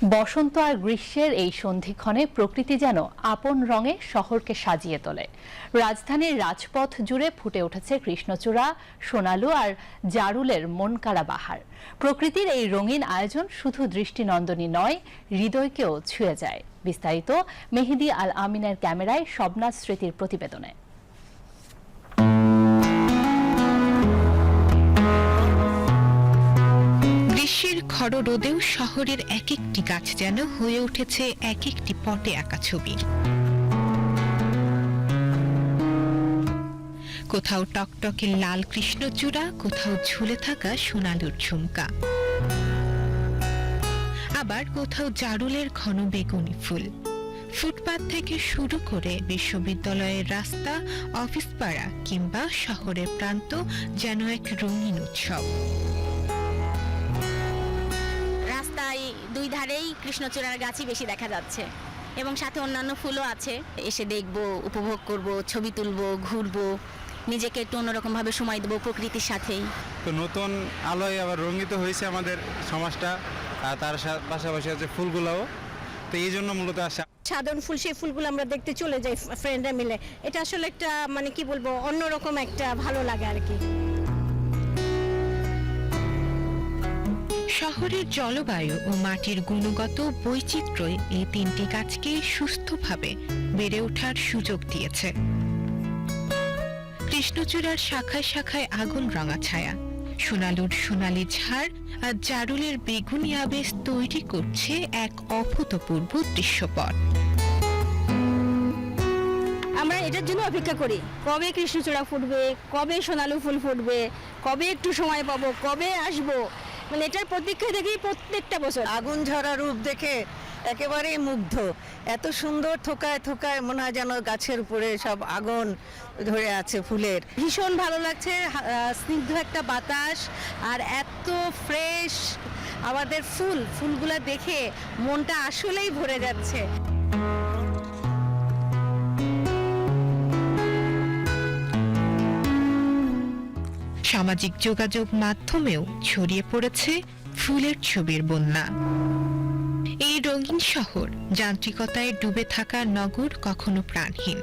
বসন্ত আর গ্রীষ্মের এই সন্ধিক্ষণে প্রকৃতি যেন আপন রঙে শহরকে সাজিয়ে তোলে। রাজধানীর রাজপথ জুড়ে ফুটে উঠেছে কৃষ্ণচূড়া, সোনালু আর জারুলের মনকাড়া বাহার। প্রকৃতির এই রঙিন আয়োজন শুধু দৃষ্টিনন্দনই নয়, হৃদয়কেও ছুঁয়ে যায়। বিস্তারিত মেহেদী আল আমিনের ক্যামেরায় শবনাজ স্মৃতির প্রতিবেদনে। গ্রীষ্মের খড় রোদেও শহরের এক একটি গাছ যেন হয়ে উঠেছে এক একটি পটে আঁকা ছবি। কোথাও টকটকে লাল কৃষ্ণচূড়া, কোথাও ঝুলে থাকা সোনালুর ঝুমকা, আবার কোথাও জারুলের ঘন বেগুনি ফুল। ফুটপাত থেকে শুরু করে বিশ্ববিদ্যালয়ের রাস্তা, অফিস পাড়া কিংবা শহরের প্রান্ত যেন এক রঙিন উৎসব। রাস্তায় দুই ধারেই কৃষ্ণচূড়ার গাছই বেশি দেখা যাচ্ছে এবং সাথে অন্যান্য ফুলও আছে। এসে দেখবো, উপভোগ করব, ছবি তুলবো, ঘুরবো, নিজেকে একটু অন্যরকম ভাবে সময় দেবো প্রকৃতির সাথেই। তো নতুন আলোয় আবার রঙিত হয়েছে আমাদের সমাজটা, আর তার পাশাপাশি আছে ফুলগুলোও। তো এই জন্য মূলত আসা। সাধারণ ফুল, সেই ফুলগুলো আমরা দেখতে চলে যাই ফ্রেন্ডরা মিলে। এটা আসলে একটা কি বলবো, অন্যরকম একটা ভালো লাগে আর কি। শহরের জলবায়ু ও মাটির গুণগত বৈচিত্র্যই এই তিনটি গাছকে সুস্থভাবে বেড়ে ওঠার সুযোগ দিয়েছে। কৃষ্ণচূড়ার শাখায় শাখায় আগুন রঙা ছায়া, সোনালুর সোনালি ঝাড় আর জারুলের বেগুনি আবেশ তৈরি করছে এক অভূতপূর্ব দৃশ্যপট। আমরা এটার জন্য অপেক্ষা করি, কবে কৃষ্ণচূড়া ফুটবে, কবে সোনালু ফুল ফুটবে, কবে একটু সময় পাবো, কবে আসবো। এটার প্রতীক্ষা দেখি প্রত্যেকটা বছর। আগুন ঝরা রূপ দেখে একেবারেই মুগ্ধ। এত সুন্দর থোকায় থোকায় মনে হয় যেন গাছের উপরে সব আগুন ধরে আছে ফুলের। ভীষণ ভালো লাগছে, স্নিগ্ধ একটা বাতাস আর এত ফ্রেশ আমাদের ফুলগুলা দেখে মনটা আসলেই ভরে যাচ্ছে। সামাজিক যোগাযোগ মাধ্যমেও ছড়িয়ে পড়েছে ফুলের ছবির বন্যা। এই রঙিন শহর, যান্ত্রিকতায় ডুবে থাকা নগর কখনো প্রাণহীন।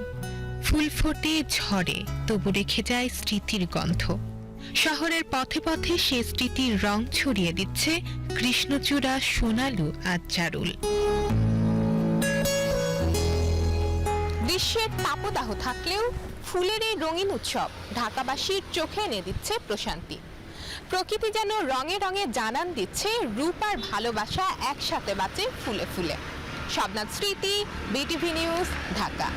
ফুল ফোটে, ঝরে, তবু রেখে যায় স্মৃতির গন্ধ। শহরের পথে পথে সে স্মৃতির রং ছড়িয়ে দিচ্ছে কৃষ্ণচূড়া, সোনালু আর জারুল। গ্রীষ্মের তাপদাহ থাকলেও ফুলের এই রঙিন উৎসব ঢাকাবাসীর চোখে এনে দিচ্ছে প্রশান্তি। প্রকৃতি যেন রঙে রঙে জানান দিচ্ছে রূপ আর ভালোবাসা একসাথে বাঁচে ফুলে ফুলে। শবনাজ স্মৃতি, বিটিভি নিউজ, ঢাকা।